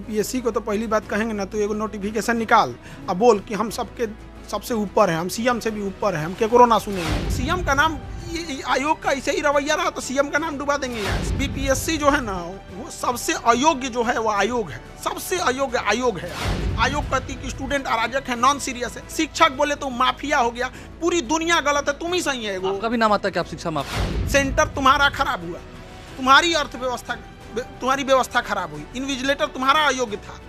BPSC को तो पहली बात कहेंगे ना तो एगो नोटिफिकेशन निकाल अब बोल कि हम सबके सबसे ऊपर है, हम सीएम से भी ऊपर है, हम केकरो ना सुनेंगे। सीएम का नाम आयोग का ऐसे ही रवैया रहा तो सीएम का नाम डुबा देंगे यार। बीपीएससी जो है ना वो सबसे अयोग्य जो है वो आयोग है, सबसे अयोग्य आयोग है। आयोग कहती कि स्टूडेंट अराजक है, नॉन सीरियस है। शिक्षक बोले तो माफिया हो गया, पूरी दुनिया गलत है, तुम ही सही है। आपका भी नाम आता है कि आप शिक्षा माफिया। सेंटर तुम्हारा खराब हुआ, तुम्हारी अर्थव्यवस्था, तुम्हारी व्यवस्था खराब हुई, इन्विजिलेटर तुम्हारा अयोग्य था,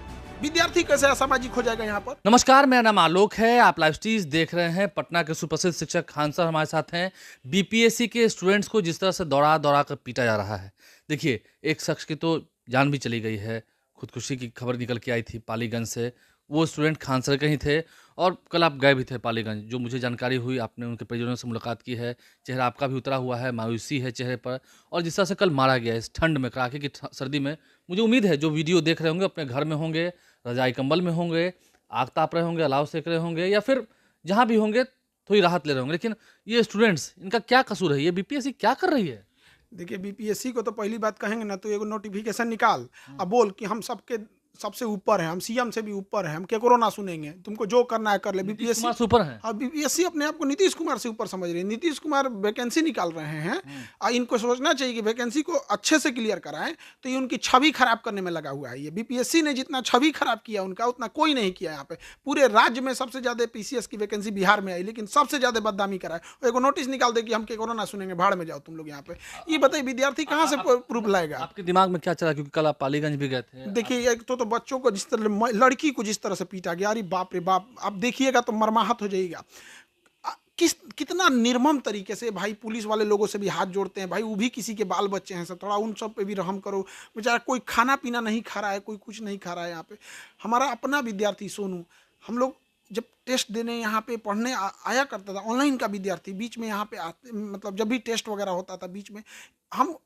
विद्यार्थी कैसे असामाजिक हो जाएगा यहाँ पर। नमस्कार, मेरा नाम आलोक है, आप लाइव स्टीज देख रहे हैं। पटना के सुप्रसिद्ध शिक्षक खान सर हमारे साथ हैं। बीपीएससी के स्टूडेंट्स को जिस तरह से दौड़ा दौड़ा कर पीटा जा रहा है, देखिए एक शख्स की तो जान भी चली गई है, खुदकुशी की खबर निकल के आई थी पालीगंज से। वो स्टूडेंट खान सर के ही थे और कल आप गए भी थे पालीगंज। जो मुझे जानकारी हुई, आपने उनके परिजनों से मुलाकात की है, चेहरा आपका भी उतरा हुआ है, मायूसी है चेहरे पर। और जिस तरह से कल मारा गया इस ठंड में, कड़ाके की सर्दी में, मुझे उम्मीद है जो वीडियो देख रहे होंगे अपने घर में होंगे, रजाई कंबल में होंगे, आग ताप रहे होंगे, अलाव सेक रहे होंगे, या फिर जहाँ भी होंगे थोड़ी राहत ले रहे होंगे। लेकिन ये स्टूडेंट्स, इनका क्या कसूर है? ये बीपीएससी क्या कर रही है? देखिए बीपीएससी को तो पहली बात कहेंगे ना तो एगो नोटिफिकेशन निकाल अब बोल कि हम सबके सबसे ऊपर है, हम सीएम से भी ऊपर है, हम केकरो ना सुनेंगे, तुमको जो करना है कर ले। बीपीएससी से ऊपर है। अब बीपीएससी अपने आप को नीतीश कुमार से ऊपर समझ रही है। नीतीश कुमार वैकेंसी निकाल रहे हैं और इनको सोचना चाहिए कि वैकेंसी को अच्छे से क्लियर कराएं, तो ये उनकी छवि खराब करने में लगा हुआ है। ये बीपीएससी ने जितना छवि खराब किया उनका, उतना कोई नहीं किया। यहाँ पे पूरे राज्य में सबसे ज्यादा पीसीएस की वैकेंसी बिहार में आई, लेकिन सबसे ज्यादा बदनामी कराए। एगो नोटिस निकाल दे कि हम केकरो ना सुनेंगे, भाड़ में जाओ तुम लोग। यहाँ पे ये बताइए विद्यार्थी कहाँ से प्रूफ लाएगा? आपके दिमाग में क्या चला? क्योंकि कल आप पालीगंज भी गए थे। देखिए एक तो बच्चों को जिस तरह, लड़की को जिस तरह से पीटा गया, अरे बाप रे बाप, आप देखिएगा तो मर्माहत हो जाइएगा। कितना निर्मम तरीके से भाई पुलिस वाले लोगों से भी हाथ जोड़ते हैं। भाई वो भी किसी के बाल बच्चे हैं, सब थोड़ा उन सब पे भी रहम करो। बेचारा कोई खाना पीना नहीं खा रहा है, कोई कुछ नहीं खा रहा है। यहाँ पे हमारा अपना विद्यार्थी सोनू, हम लोग जब टेस्ट देने यहाँ पे पढ़ने आया करता था, ऑनलाइन का विद्यार्थी, बीच में यहाँ पे आते, मतलब जब भी टेस्ट वगैरह होता था बीच में हम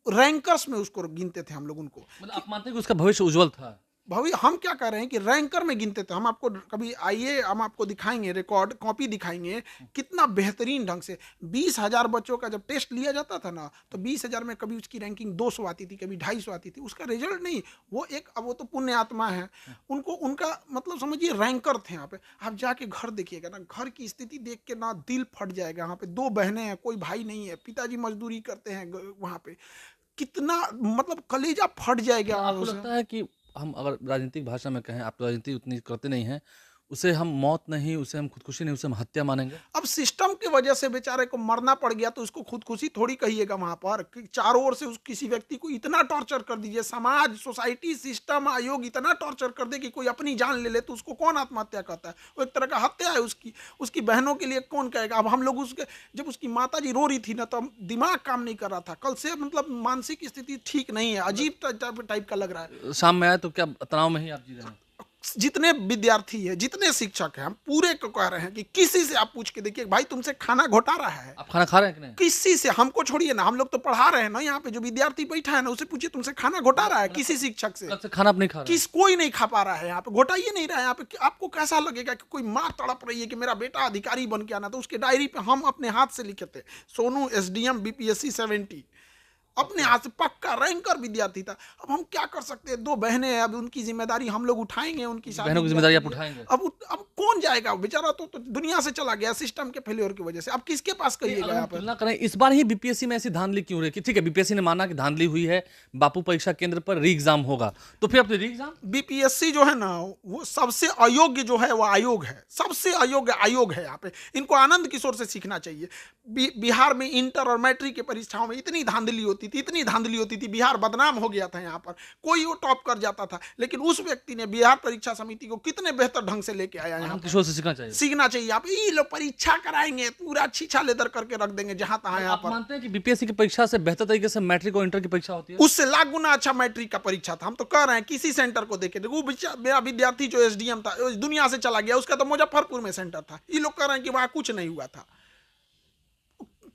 रैंकर्स में उसको गिनते थे हम लोग उनको। मतलब आप मानते हैं कि उसका भविष्य उज्जवल था? भविष्य हम क्या कह रहे हैं कि रैंकर में गिनते थे हम। आपको कभी आइए, हम आपको दिखाएंगे, रिकॉर्ड कॉपी दिखाएंगे कितना बेहतरीन ढंग से 20,000 बच्चों का जब टेस्ट लिया जाता था ना, तो 20,000 में कभी उसकी रैंकिंग 200 आती थी, कभी 250 आती थी। उसका रिजल्ट नहीं, वो एक, अब वो तो पुण्य आत्मा है, उनको उनका मतलब समझिए रैंकर थे। यहाँ पे आप जाके घर देखिएगा ना, घर की स्थिति देख के ना दिल फट जाएगा। यहाँ पे 2 बहनें हैं, कोई भाई नहीं है, पिताजी मजदूरी करते हैं वहाँ पे, कितना मतलब कलेजा फट जाएगा। आपको लगता है कि हम अगर राजनीतिक भाषा में कहें, आप तो राजनीति उतनी करते नहीं हैं, उसे हम मौत नहीं, उसे हम खुदकुशी नहीं, उसे हम हत्या मानेंगे? अब सिस्टम की वजह से बेचारे को मरना पड़ गया तो उसको खुदकुशी थोड़ी कहिएगा। वहां पर चारों ओर से उस किसी व्यक्ति को इतना टॉर्चर कर दीजिए, समाज, सोसाइटी, सिस्टम, आयोग इतना टॉर्चर कर दे कि कोई अपनी जान ले ले, तो उसको कौन आत्महत्या कहता है? वो एक तरह का हत्या है उसकी। उसकी बहनों के लिए कौन कहेगा? अब हम लोग उसके, जब उसकी माता जी रो रही थी ना, तो दिमाग काम नहीं कर रहा था। कल से मतलब मानसिक स्थिति ठीक नहीं है, अजीब टाइप का लग रहा है। शाम में आए तो क्या तनाव में ही आप जी रहे हैं? जितने विद्यार्थी है, जितने शिक्षक हैं, हम पूरे को कह रहे हैं कि किसी से आप पूछ के देखिए, भाई तुमसे खाना घोटा रहा है? आप खाना खा रहे हैं कि नहीं? किसी से, हमको छोड़िए ना, हम लोग तो पढ़ा रहे हैं ना। यहाँ पे जो विद्यार्थी बैठा है ना, उसे पूछिए तुमसे खाना घोटा रहा है? किसी शिक्षक से खाना आप नहीं खा रहे? कोई नहीं खा पा रहा है। यहाँ पे घोटाइए नहीं रहा है। यहाँ पे आपको कैसा लगेगा कि कोई माँ तड़प रही है कि मेरा बेटा अधिकारी बन के आना, तो उसके डायरी पे हम अपने हाथ से लिखे थे, सोनू एसडीएम बीपीएससी 70, अपने हाथ से, पक्का रैंकर विद्यार्थी था। अब हम क्या कर सकते हैं? 2 बहनें हैं, अब उनकी जिम्मेदारी हम लोग उठाएंगे, उनकी बहनों की जिम्मेदारी आप उठाएंगे? अब कौन जाएगा? बेचारा तो दुनिया से चला गया सिस्टम के फेलियर की वजह से। अब किसके पास करिएगा? यहाँ पर तुलना करें, इस बार ही बीपीएससी में ऐसी धांधली क्यों रही? कि ठीक है, बीपीएससी ने माना कि धांधली हुई है, बापू परीक्षा केंद्र पर री एग्जाम होगा, तो फिर अब री एग्जाम। बीपीएससी जो है ना वो सबसे अयोग्य जो है वो आयोग है, सबसे अयोग्य आयोग है। यहाँ पे इनको आनंद किशोर से सीखना चाहिए। बिहार में इंटर और मैट्रिक की परीक्षाओं में इतनी धांधली होती थी, इतनी धांधली होती थी, बिहार बदनाम हो गया था। यहाँ पर कोई वो टॉप कर जाता था, लेकिन उस व्यक्ति ने बिहार परीक्षा समिति को कितने बेहतर ढंग से लेके आया। यहाँ किशोर से सीखना चाहिए, सीखना चाहिए। आप ये लोग परीक्षा कराएंगे, पूरा छीछा लेदर करके रख देंगे जहां तहां। यहाँ पर मानते हैं कि बीपीएससी की परीक्षा से बेहतर तरीके से मैट्रिक और इंटर की परीक्षा होती है? उससे लाख गुना अच्छा मैट्रिक का परीक्षा था। हम तो कह रहे हैं किसी सेंटर को देखे, वो मेरा विद्यार्थी जो एसडीएम था, दुनिया से चला गया, उसका तो मुजफ्फरपुर में सेंटर था। ये लोग कह रहे हैं कि वहां कुछ नहीं हुआ था।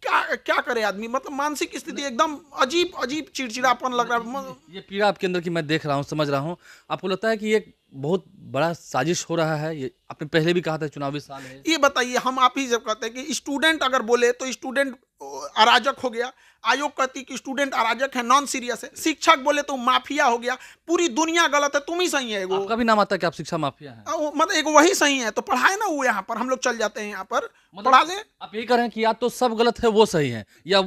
क्या करे आदमी? मतलब मानसिक स्थिति एकदम अजीब अजीब, चिड़चिड़ापन लग रहा है। ये पीड़ा आपके अंदर की मैं देख रहा हूँ, समझ रहा हूँ। आपको लगता है कि ये बहुत बड़ा साजिश हो रहा है? ये आपने पहले भी कहा था, चुनावी साल है। ये बताइए, हम आप ही जब कहते हैं कि स्टूडेंट अगर बोले तो स्टूडेंट अराजक हो गया, आयोग कहती कि स्टूडेंट अराजक है, नॉन सीरियस है। शिक्षक बोले तो माफिया हो गया, पूरी दुनिया गलत है, तुम ही सही है। आपका भी नाम आता है कि आप शिक्षा माफिया हैं? मतलब एक वही सही है तो पढ़ाए ना वो, यहाँ पर हम लोग चल जाते हैं, यहाँ पर पढ़ा ले। आप यही कह रहे हैं कि या तो सब गलत है वो सही है, या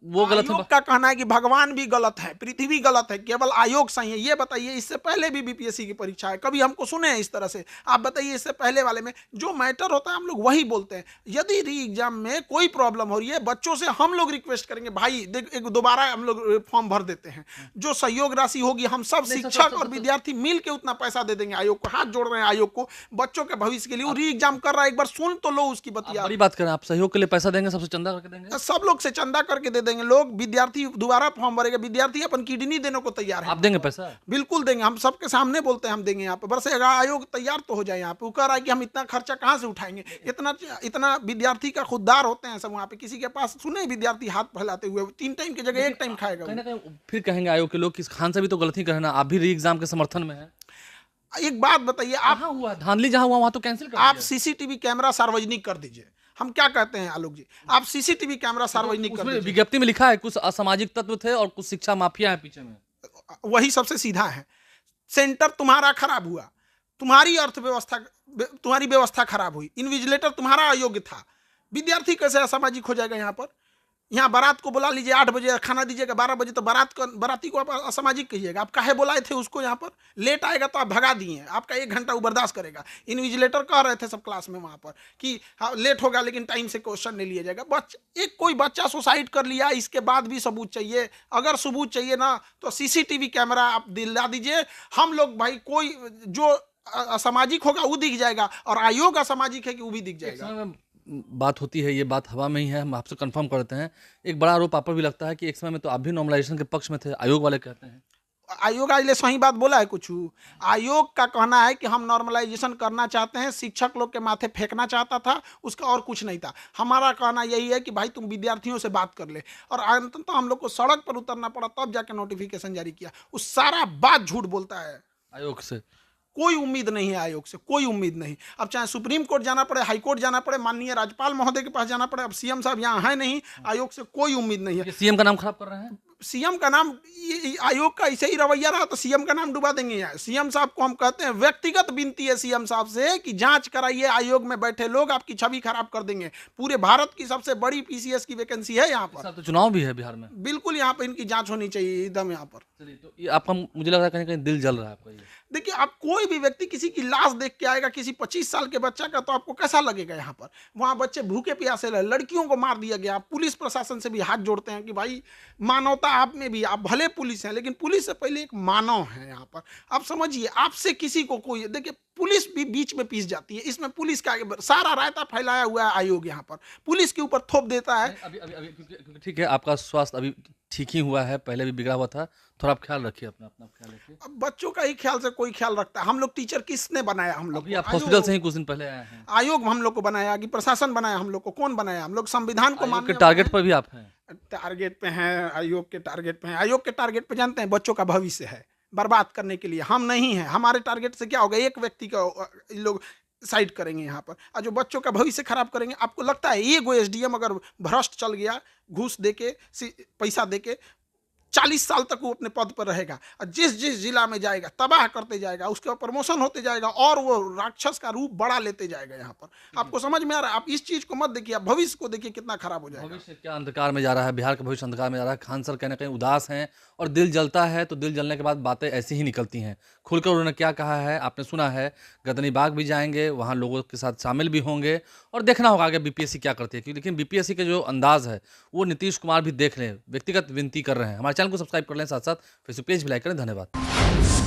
वो गलत है? आयोग का कहना है कि भगवान भी गलत है, पृथ्वी गलत है, केवल आयोग सही है। ये बताइए, इससे पहले भी बीपीएससी की परीक्षा है, कभी हमको सुने हैं इस तरह से? आप बताइए, इससे पहले वाले में जो मैटर होता है हम लोग वही बोलते हैं। यदि री एग्जाम में कोई प्रॉब्लम हो रही है, बच्चों से हम लोग रिक्वेस्ट करेंगे, भाई देख एक दोबारा हम लोग फॉर्म भर देते हैं, जो सहयोग राशि होगी हम सब शिक्षक और विद्यार्थी मिल के उतना पैसा दे देंगे आयोग को। हाथ जोड़ रहे हैं आयोग को बच्चों के भविष्य के लिए। वो री एग्जाम कर रहा है, एक बार सुन तो लो उसकी बतिया। बड़ी बात करें, आप सहयोग के लिए पैसा देंगे, सबसे चंदा करके देंगे? सब लोग से चंदा करके दे देंगे लोग। विद्यार्थी दोबारा फॉर्म भरेगा, विद्यार्थी अपन किडनी देने को तैयार है। आप देंगे पैसा? बिल्कुल देंगे, हम सबके सामने बोलते हैं हम देंगे। यहाँ पे बस अगर आयोग तैयार तो हो जाए। यहाँ पे वो कह रहा है कि हम इतना खर्चा कहाँ से उठाएंगे? इतना विद्यार्थी का खुददार होते हैं सब वहाँ पे। किसी के पास सुने विद्यार्थी हाथ फैलाते हुए 3 टाइम की जगह 1 टाइम खाएगा। कहीं ना कहीं फिर कहेंगे आयोग के लोग कि खान से भी तो गलती करना, आप भी री एग्जाम के समर्थन में है। एक बात बताइए, आप हुआ धांधली जहां हुआ वहां तो कैंसिल कर आप दिया। सीसीटीवी कैमरा सार्वजनिक कर दीजिए। हम क्या कहते हैं आलोक जी, आप सीसीटीवी कैमरा सार्वजनिक कर उसमें दीजिए। विज्ञप्ति में लिखा है कुछ असामाजिक तत्व थे और कुछ शिक्षा माफिया है पीछे में। वही सबसे सीधा है। सेंटर तुम्हारा खराब हुआ, तुम्हारी अर्थव्यवस्था, तुम्हारी व्यवस्था खराब हुई, इन्विजिलेटर तुम्हारा अयोग्य था, विद्यार्थी कैसे असामाजिक हो जाएगा? यहाँ पर यहाँ बारात को बुला लीजिए, 8 बजे खाना दीजिएगा, 12 बजे तो बाराती को आप असामाजिक कहिएगा। आप काहे बुलाए थे उसको? यहाँ पर लेट आएगा तो आप भगा दिए, आपका 1 घंटा वो बर्दाश्त करेगा। इन्विजिलेटर कह रहे थे सब क्लास में वहाँ पर कि हाँ लेट होगा लेकिन टाइम से क्वेश्चन नहीं लिया जाएगा। कोई बच्चा सुसाइड कर लिया, इसके बाद भी सबूत चाहिए। अगर सबूत चाहिए ना तो सीसीटीवी कैमरा आप दिला दीजिए। हम लोग भाई, कोई जो असामाजिक होगा वो दिख जाएगा, और आयोग असामाजिक है कि वो भी दिख जाएगा। बात होती है, ये बात हवा में ही है, हम आपसे कंफर्म करते हैं। एक बड़ा आरोप आप पर भी लगता है कि एक समय में तो आप भी नॉर्मलाइजेशन के पक्ष में थे, आयोग वाले कहते हैं। आयोग आज ले सही बात बोला है कुछ? आयोग का कहना है कि हम नॉर्मलाइजेशन करना चाहते हैं, शिक्षक लोग के माथे फेंकना चाहता था, उसका और कुछ नहीं था। हमारा कहना यही है कि भाई तुम विद्यार्थियों से बात कर ले, और अंततः हम लोग को सड़क पर उतरना पड़ा तब जाके नोटिफिकेशन जारी किया। उस सारा बात झूठ बोलता है। आयोग से कोई उम्मीद नहीं है, आयोग से कोई उम्मीद नहीं। अब चाहे सुप्रीम कोर्ट जाना पड़े, हाई कोर्ट जाना पड़े, माननीय राज्यपाल महोदय के पास जाना पड़े, अब सीएम साहब यहाँ है नहीं, आयोग से कोई उम्मीद नहीं है। सीएम का नाम खराब कर रहे हैं। सीएम का नाम, आयोग का ऐसे ही रवैया रहा तो सीएम का नाम डुबा देंगे। यहाँ सीएम साहब को हम कहते हैं, व्यक्तिगत विनती है सीएम साहब से कि जांच कराइए, आयोग में बैठे लोग आपकी छवि खराब कर देंगे। पूरे भारत की सबसे बड़ी पीसीएस की वैकेंसी है यहाँ पर। तो चुनाव भी है बिहार में, बिल्कुल यहाँ पर इनकी जांच होनी चाहिए एकदम यहाँ पर। चलिए, तो ये आपका मुझे लग रहा है कहीं कहीं दिल जल रहा है आपका। ये देखिए, आप कोई भी व्यक्ति किसी की लाश देख के आएगा, किसी 25 साल के बच्चा का, तो आपको कैसा लगेगा? यहाँ पर वहाँ बच्चे भूखे प्यासे रहे, लड़कियों को मार दिया गया। पुलिस प्रशासन से भी हाथ जोड़ते हैं कि भाई मानवता आप में भी, आप भले पुलिस हैं लेकिन पुलिस से पहले एक मानव है यहाँ पर। आप समझिए, आपसे किसी को कोई, देखिए पुलिस भी बीच में पीस जाती है। इसमें पुलिस का सारा रायता फैलाया हुआ है आयोग, यहाँ पर पुलिस के ऊपर थोप देता है। अभी अभी अभी क्योंकि ठीक है, आपका स्वास्थ्य अभी ठीक ही हुआ है, पहले भी बिगड़ा हुआ था, थोड़ा आप ख्याल रखिए अपना ख्याल रखिए। अब बच्चों का ही ख्याल से कोई ख्याल रखता है? हम लोग टीचर किसने बनाया? हम लोग आप हॉस्पिटल से ही कुछ दिन पहले आए हैं। आयोग हम लोग को बनाया कि प्रशासन बनाया? हम लोग को कौन बनाया? हम लोग संविधान को मानने के टारगेट पर भी आप हैं। टारगेट पे हैं, आयोग के टारगेट पे हैं। आयोग के टारगेट पे जानते हैं, बच्चों का भविष्य है बर्बाद करने के लिए। हम नहीं हैं। हमारे टारगेट से क्या होगा? एक व्यक्ति का लोग साइड करेंगे यहाँ पर, और जो बच्चों का भविष्य खराब करेंगे। आपको लगता है एगो एसडीएम अगर भ्रष्ट चल गया, घूस देके, पैसा देके, 40 साल तक वो अपने पद पर रहेगा, और जिस जिस जिला में जाएगा तबाह करते जाएगा, उसका प्रमोशन होते जाएगा, और वो राक्षस का रूप बड़ा लेते जाएगा यहाँ पर। आपको समझ में आ रहा है? आप इस चीज को मत देखिए, आप भविष्य को देखिए कितना खराब हो जाएगा। भविष्य क्या अंधकार में जा रहा है, बिहार का भविष्य अंधकार में जा रहा है। खान सर कहीं ना कहीं उदास हैं, और दिल जलता है तो दिल जलने के बाद बातें ऐसी ही निकलती हैं। खुलकर उन्होंने क्या कहा है आपने सुना है। गदनी बाग भी जाएंगे, वहाँ लोगों के साथ शामिल भी होंगे, और देखना होगा आगे बीपीएससी क्या करती है। क्योंकि लेकिन बीपीएससी का जो अंदाज है वो नीतीश कुमार भी देख लें, व्यक्तिगत विनती कर रहे हैं। हमारे चैनल को सब्सक्राइब कर लें, साथ साथ फेसबुक पेज भी लाइक करें। धन्यवाद।